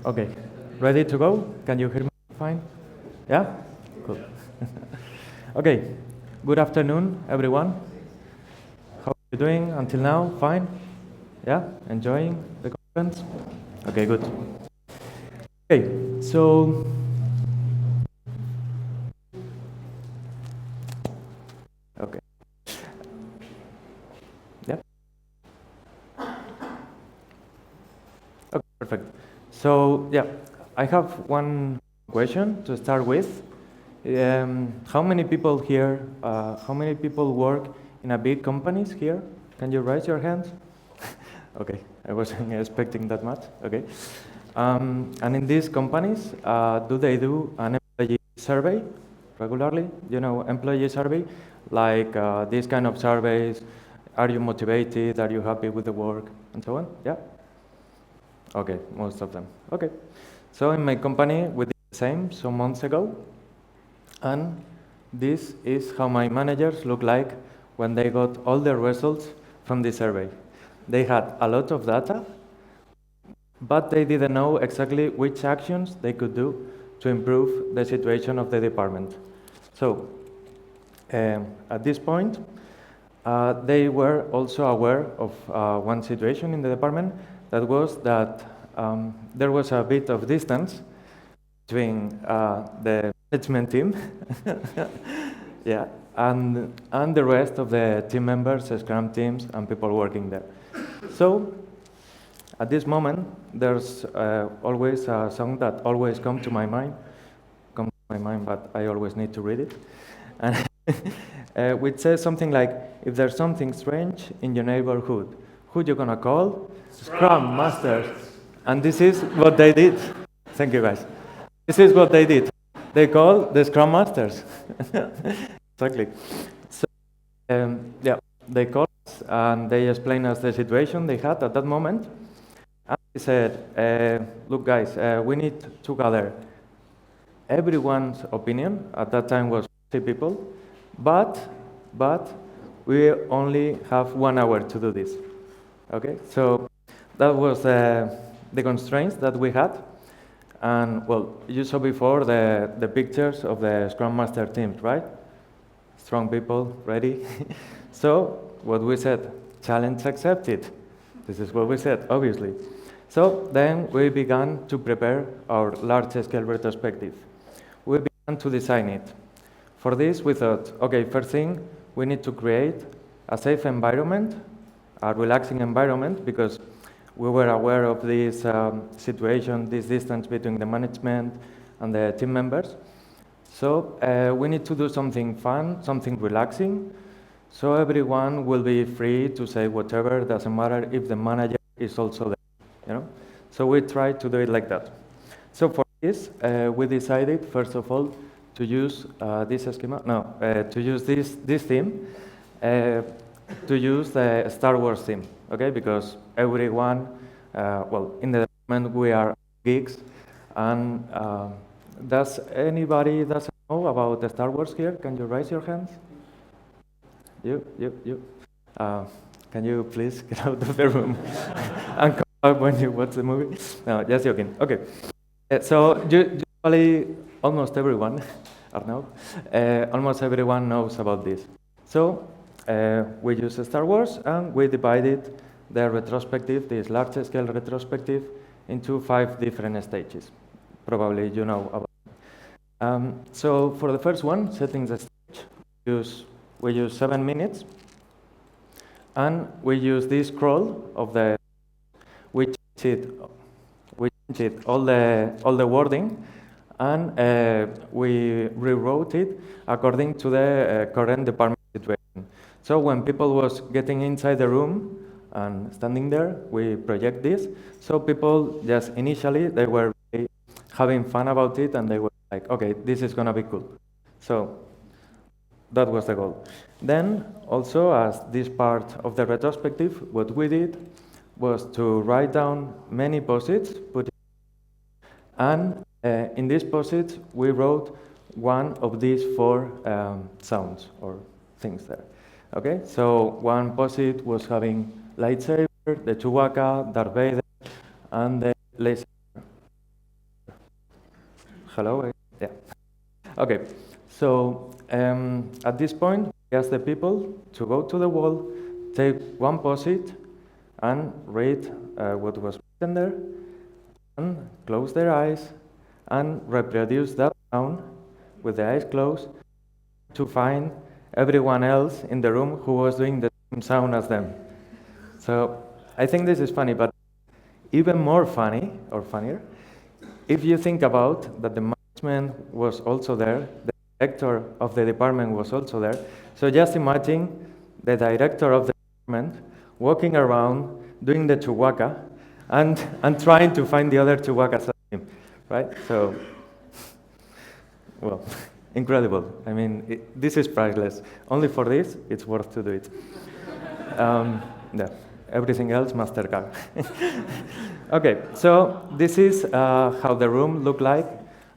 Okay, ready to go? Can you hear me fine? Yeah? Cool. Okay, good afternoon, everyone. How are you doing until now? Fine? Yeah? Enjoying the conference? Okay, good. Okay, so, okay, yeah? Okay, perfect. So, yeah, I have one question to start with. How many people here, how many people work in a big companies here? Can you raise your hands? Okay, I wasn't expecting that much. Okay. And in these companies, do they do an employee survey regularly? You know, employee survey, like these kind of surveys. Are you motivated? Are you happy with the work? And so on? Yeah? Okay, most of them. Okay. So in my company, we did the same some months ago. And this is how my managers look like when they got all the results from the survey. They had a lot of data, but they didn't know exactly which actions they could do to improve the situation of the department. So at this point, they were also aware of one situation in the department, that was that there was a bit of distance between the management team yeah, and the rest of the team members, Scrum teams, and people working there. So at this moment, there's always a song that always comes to my mind, but I always need to read it, and which says something like, if there's something strange in your neighborhood, who you gonna call? Scrum Masters. And this is what they did. Thank you, guys. This is what they did. They called the Scrum Masters. Exactly. So, yeah, they called us and they explained us the situation they had at that moment. And they said, look, guys, we need to gather everyone's opinion. At that time was 3 people, but we only have 1 hour to do this. Okay, so that was the constraints that we had. And well, you saw before the pictures of the Scrum Master teams, right? Strong people, ready? So what we said, challenge accepted. This is what we said, obviously. So then we began to prepare our large-scale retrospective. We began to design it. For this, we thought, okay, first thing, we need to create a safe environment, a relaxing environment, because we were aware of this situation, this distance between the management and the team members. So we need to do something fun, something relaxing, so everyone will be free to say whatever, doesn't matter if the manager is also there, you know? So we tried to do it like that. So for this, we decided, first of all, to use this schema, to use this theme, to use the Star Wars theme, okay? Because everyone, well, in the department we are geeks, and does anybody doesn't know about the Star Wars here? Can you raise your hands? You. Can you please get out of the room and come back when you watch the movie? No, just joking. Okay. So usually almost everyone, Arnaud, almost everyone knows about this. So we use Star Wars and we divided the retrospective, this large-scale retrospective, into 5 different stages. Probably you know about. So for the first one, setting the stage, we use 7 minutes, and we use this scroll of the, we changed all the wording, and we rewrote it according to the current department situation. So when people was getting inside the room and standing there, we project this. So people just initially, they were really having fun about it, and they were like, okay, this is gonna be cool. So that was the goal. Then also, as this part of the retrospective, what we did was to write down many post-its, and in these post-its, we wrote one of these 4 sounds or things there. Okay, so one post-it was having lightsaber, the Chewbacca, Darth Vader, and the laser. Hello? Yeah. Okay. So at this point, we ask the people to go to the wall, take one post-it, and read what was written there, and close their eyes, and reproduce that sound with the eyes closed to find everyone else in the room who was doing the same sound as them. So I think this is funny, but even more funny, or funnier, if you think about that the management was also there, the director of the department was also there. So just imagine the director of the department walking around doing the Chihuahua and trying to find the other Chihuahuas as him, right? So, well, incredible. I mean, this is priceless. Only for this, it's worth to do it. Yeah, everything else, MasterCard. Okay, so this is how the room looked like.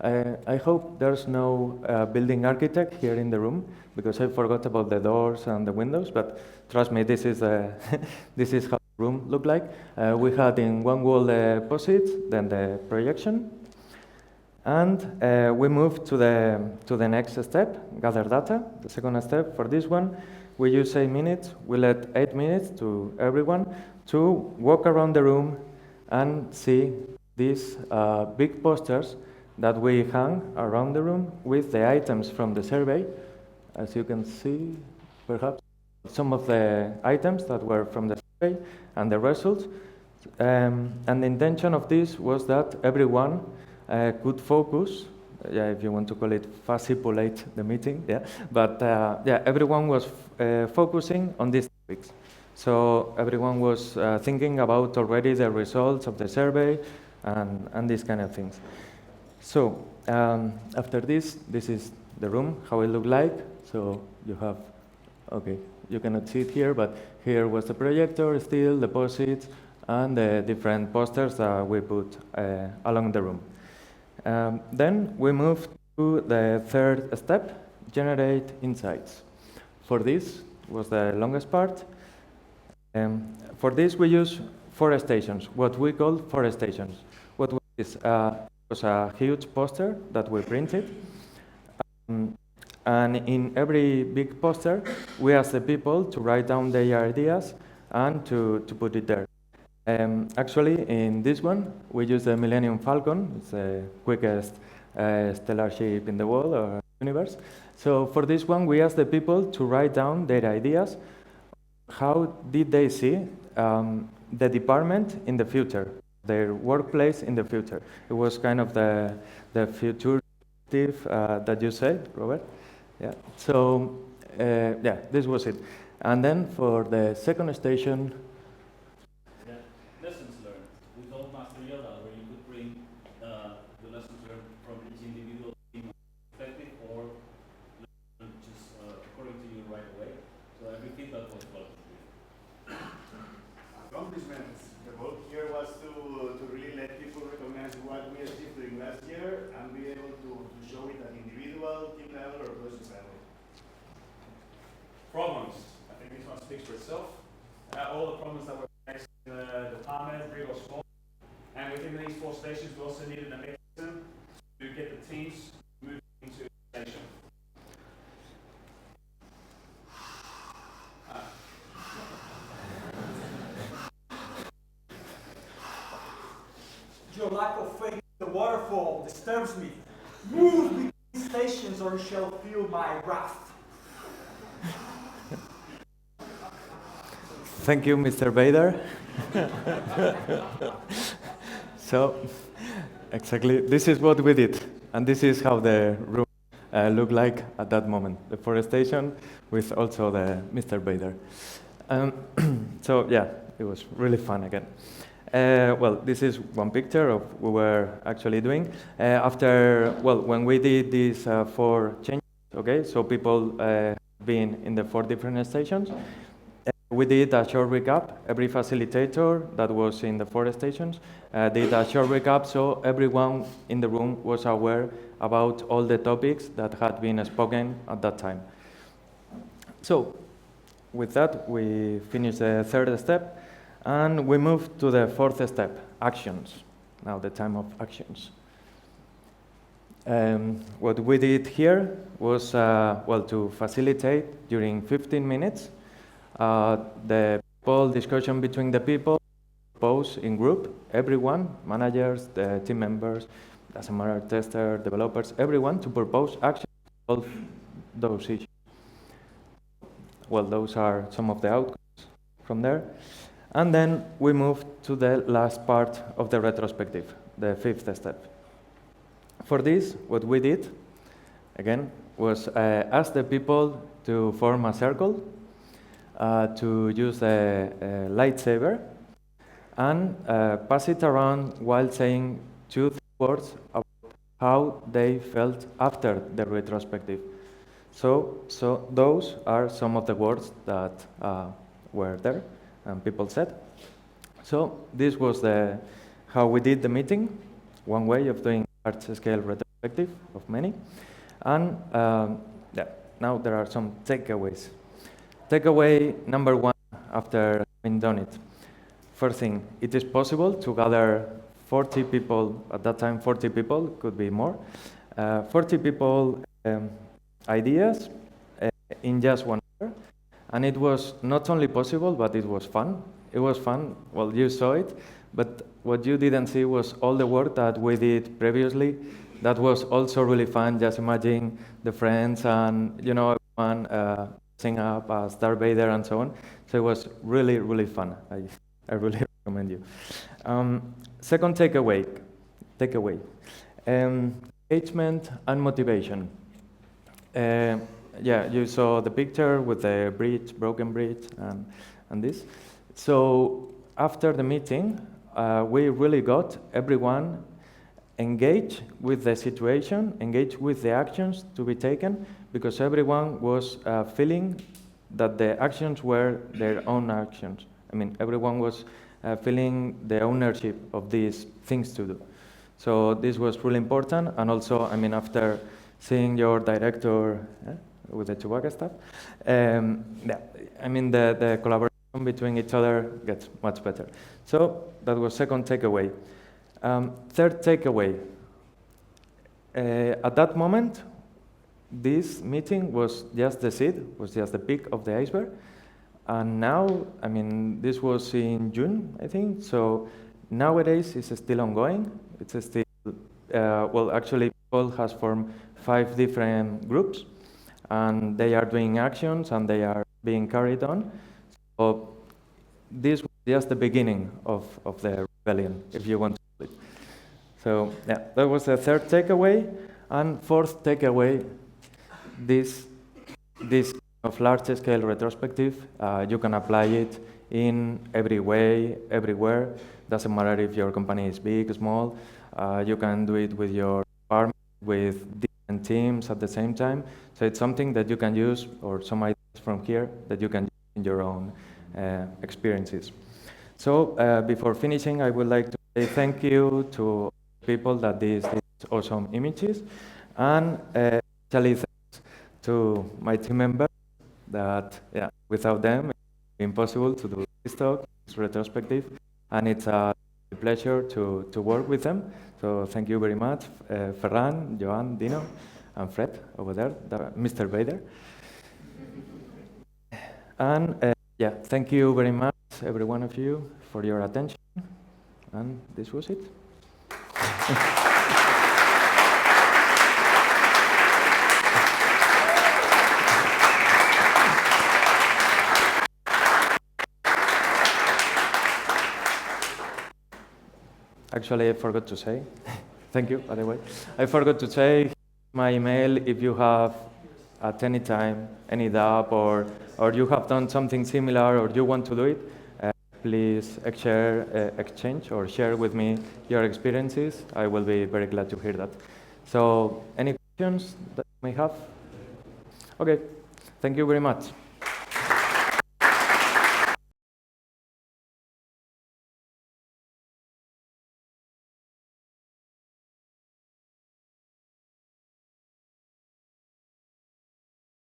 I hope there's no building architect here in the room because I forgot about the doors and the windows, but trust me, this is, this is how the room looked like. We had in one wall the post-its, then the projection, and we moved to the next step, gather data. The second step for this one, we use 8 minutes. We let 8 minutes to everyone to walk around the room and see these big posters that we hung around the room with the items from the survey. As you can see, perhaps some of the items that were from the survey and the results. And the intention of this was that everyone could focus, if you want to call it facilitate the meeting, but everyone was focusing on these topics. So everyone was thinking about already the results of the survey and these kind of things. So after this is the room, how it looked like. So you have, okay, you cannot see it here, but here was the projector, still the post-its, and the different posters that we put along the room. Then we move to the third step, generate insights. For this was the longest part. For this we use 4 stations, what we call 4 stations. What was this? Was a huge poster that we printed. And in every big poster, we asked the people to write down their ideas and to put it there. Actually, in this one, we use the Millennium Falcon. It's the quickest stellar ship in the world or universe. So for this one, we asked the people to write down their ideas. How did they see the department in the future, their workplace in the future? It was kind of the future that you said, Robert. Yeah. So this was it. And then for the second station. Lessons learned. We told Master Yoda where you could bring the lessons learned from each individual team perspective or just according to you right away. So every feedback was welcome. Accomplishments. The goal here was to really let people recognize what we achieved during last year and be able to show it at individual, team level, or process level. Problems. I think this one speaks for itself. All the problems that were faced in the department, big or small. And within these 4 stations, we also needed a mechanism to get the teams moving into the station. Your lack of faith in the waterfall disturbs me. Move between stations or you shall feel my wrath. Thank you, Mr. Bader. So, exactly, this is what we did. And this is how the room looked like at that moment. The 4 station with also the Mr. Bader. So, yeah, it was really fun again. Well, this is one picture of what we were actually doing. When we did these 4 changes, okay, so people being in the 4 different stations, we did a short recap. Every facilitator that was in the 4 stations did a short recap, so everyone in the room was aware about all the topics that had been spoken at that time. So, with that, we finished the 3rd step. And we move to the 4th step, actions. Now the time of actions. What we did here was, well, to facilitate during 15 minutes the poll discussion between the people, pose in group, everyone, managers, the team members, doesn't matter, tester, developers, everyone to propose actions to solve those issues. Well, those are some of the outcomes from there. And then we moved to the last part of the retrospective, the fifth step. For this, what we did, again, was ask the people to form a circle, to use a lightsaber, and pass it around while saying 2 words about how they felt after the retrospective. So those are some of the words that were there and people said. So this was how we did the meeting, one way of doing large-scale retrospective of many. And yeah, now there are some takeaways. Takeaway number 1 after having done it. First thing, it is possible to gather 40 people, at that time 40 people, could be more, 40 people ideas in just 1 hour. And it was not only possible, but it was fun. It was fun, well, you saw it, but what you didn't see was all the work that we did previously. That was also really fun, just imagine the friends and, you know, everyone sing up as Darth Vader and so on. So it was really, really fun. I really recommend you. Second takeaway, engagement and motivation. Yeah, you saw the picture with the bridge, broken bridge, and this. So after the meeting, we really got everyone engaged with the situation, engaged with the actions to be taken, because everyone was feeling that the actions were their own actions. I mean, everyone was feeling the ownership of these things to do. So this was really important, and also, I mean, after seeing your director with the Chewbacca stuff, yeah, I mean, the collaboration between each other gets much better. So that was second takeaway. Third takeaway. At that moment, this meeting was just the seed, was just the peak of the iceberg. And now, I mean, this was in June, I think. So nowadays, it's still ongoing. It's still, well, actually, people has formed 5 different groups, and they are doing actions, and they are being carried on. So this was just the beginning of the rebellion, if you want to call it. So yeah, that was the third takeaway. And fourth takeaway, this of large-scale retrospective, you can apply it in every way, everywhere. Doesn't matter if your company is big, small. You can do it with your department, with different teams at the same time. So it's something that you can use, or some ideas from here that you can use in your own experiences. So before finishing, I would like to say thank you to people that did these awesome images, and especially thanks to my team members that, yeah, without them, it's impossible to do this talk, this retrospective, and it's a pleasure to work with them. So thank you very much, Ferran, Joan, Dino, and Fred over there, Mr. Vader. And yeah, thank you very much, every one of you, for your attention. And this was it. Actually, I forgot to say, thank you, by the way. I forgot to say my email if you have at any time any doubt, or you have done something similar, or you want to do it, please exchange or share with me your experiences. I will be very glad to hear that. So any questions that you may have? Okay, thank you very much.